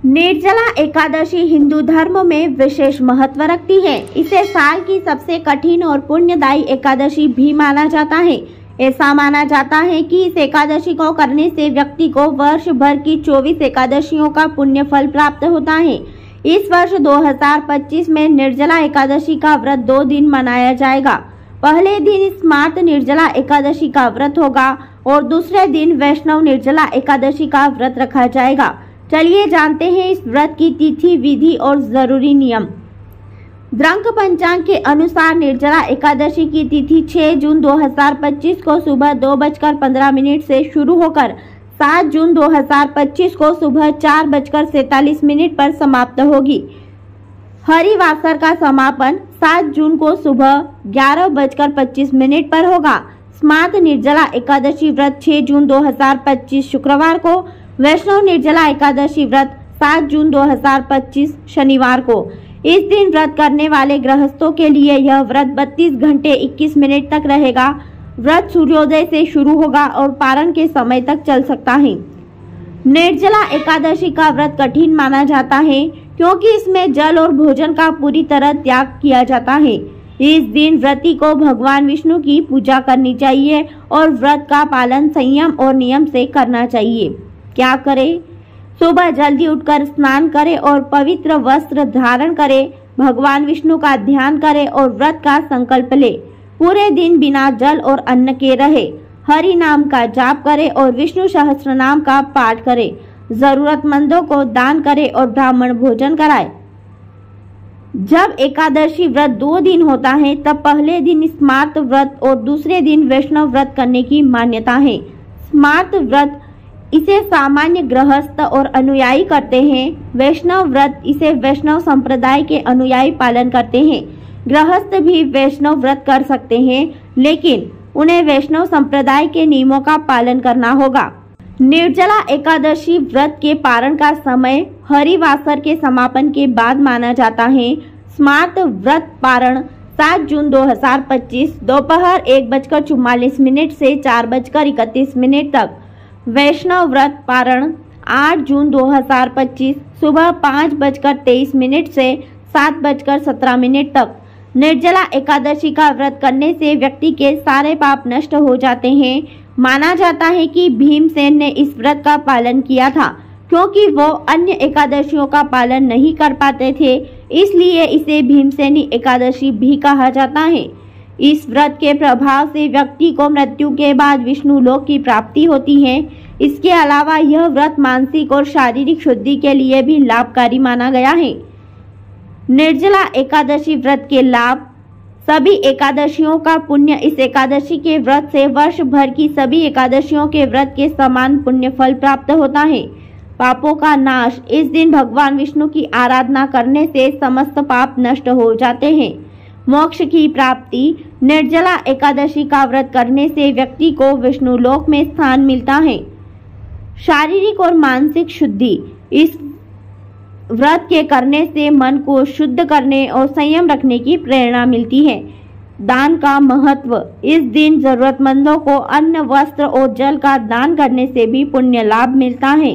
निर्जला एकादशी हिंदू धर्म में विशेष महत्व रखती है। इसे साल की सबसे कठिन और पुण्यदायी एकादशी भी माना जाता है। ऐसा माना जाता है कि इस एकादशी को करने से व्यक्ति को वर्ष भर की 24 एकादशियों का पुण्य फल प्राप्त होता है। इस वर्ष 2025 में निर्जला एकादशी का व्रत 2 दिन मनाया जाएगा। पहले दिन स्मार्त निर्जला एकादशी का व्रत होगा और दूसरे दिन वैष्णव निर्जला एकादशी का व्रत रखा जाएगा। चलिए जानते हैं इस व्रत की तिथि, विधि और जरूरी नियम। द्रंक पंचांग के अनुसार निर्जला एकादशी की तिथि 6 जून 2025 को सुबह 2:15 से शुरू होकर 7 जून 2025 को सुबह 4:47 पर समाप्त होगी। हरिवासर का समापन 7 जून को सुबह 11:25 पर होगा। स्मार्त निर्जला एकादशी व्रत 6 जून 2025 शुक्रवार को, वैष्णव निर्जला एकादशी व्रत 7 जून 2025 शनिवार को। इस दिन व्रत करने वाले गृहस्थों के लिए यह व्रत 32 घंटे 21 मिनट तक रहेगा। व्रत सूर्योदय से शुरू होगा और पारण के समय तक चल सकता है। निर्जला एकादशी का व्रत कठिन माना जाता है क्योंकि इसमें जल और भोजन का पूरी तरह त्याग किया जाता है। इस दिन व्रती को भगवान विष्णु की पूजा करनी चाहिए और व्रत का पालन संयम और नियम से करना चाहिए। क्या करें? सुबह जल्दी उठकर स्नान करें और पवित्र वस्त्र धारण करें, भगवान विष्णु का ध्यान करें और व्रत का संकल्प ले। पूरे दिन बिना जल और अन्न के रहे, हरि नाम का जाप करें और विष्णु सहस्त्र नाम का पाठ करें। जरूरतमंदों को दान करें और ब्राह्मण भोजन कराएं। जब एकादशी व्रत 2 दिन होता है तब पहले दिन स्मार्त व्रत और दूसरे दिन वैष्णव व्रत करने की मान्यता है। स्मार्त व्रत इसे सामान्य गृहस्थ और अनुयायी करते हैं। वैष्णव व्रत इसे वैष्णव संप्रदाय के अनुयायी पालन करते हैं। गृहस्थ भी वैष्णव व्रत कर सकते हैं, लेकिन उन्हें वैष्णव संप्रदाय के नियमों का पालन करना होगा। निर्जला एकादशी व्रत के पारण का समय हरिवासर के समापन के बाद माना जाता है। स्मार्त व्रत पारण 7 जून 2025 दोपहर 1:44 से 4:31 तक। वैष्णव व्रत पारण 8 जून 2025 सुबह 5:23 से 7:17 तक। निर्जला एकादशी का व्रत करने से व्यक्ति के सारे पाप नष्ट हो जाते हैं। माना जाता है कि भीमसेन ने इस व्रत का पालन किया था क्योंकि वो अन्य एकादशियों का पालन नहीं कर पाते थे, इसलिए इसे भीमसेनी एकादशी भी कहा जाता है। इस व्रत के प्रभाव से व्यक्ति को मृत्यु के बाद विष्णु लोक की प्राप्ति होती है। इसके अलावा यह व्रत मानसिक और शारीरिक शुद्धि के लिए भी लाभकारी माना गया है। निर्जला एकादशी व्रत के लाभ। सभी एकादशियों का पुण्य इस एकादशी के व्रत से वर्ष भर की सभी एकादशियों के व्रत के समान पुण्य फल प्राप्त होता है। पापों का नाश। इस दिन भगवान विष्णु की आराधना करने से समस्त पाप नष्ट हो जाते हैं। मोक्ष की प्राप्ति। निर्जला एकादशी का व्रत करने से व्यक्ति को विष्णु लोक में स्थान मिलता है। शारीरिक और मानसिक शुद्धि। इस व्रत के करने से मन को शुद्ध करने और संयम रखने की प्रेरणा मिलती है। दान का महत्व। इस दिन जरूरतमंदों को अन्न, वस्त्र और जल का दान करने से भी पुण्य लाभ मिलता है।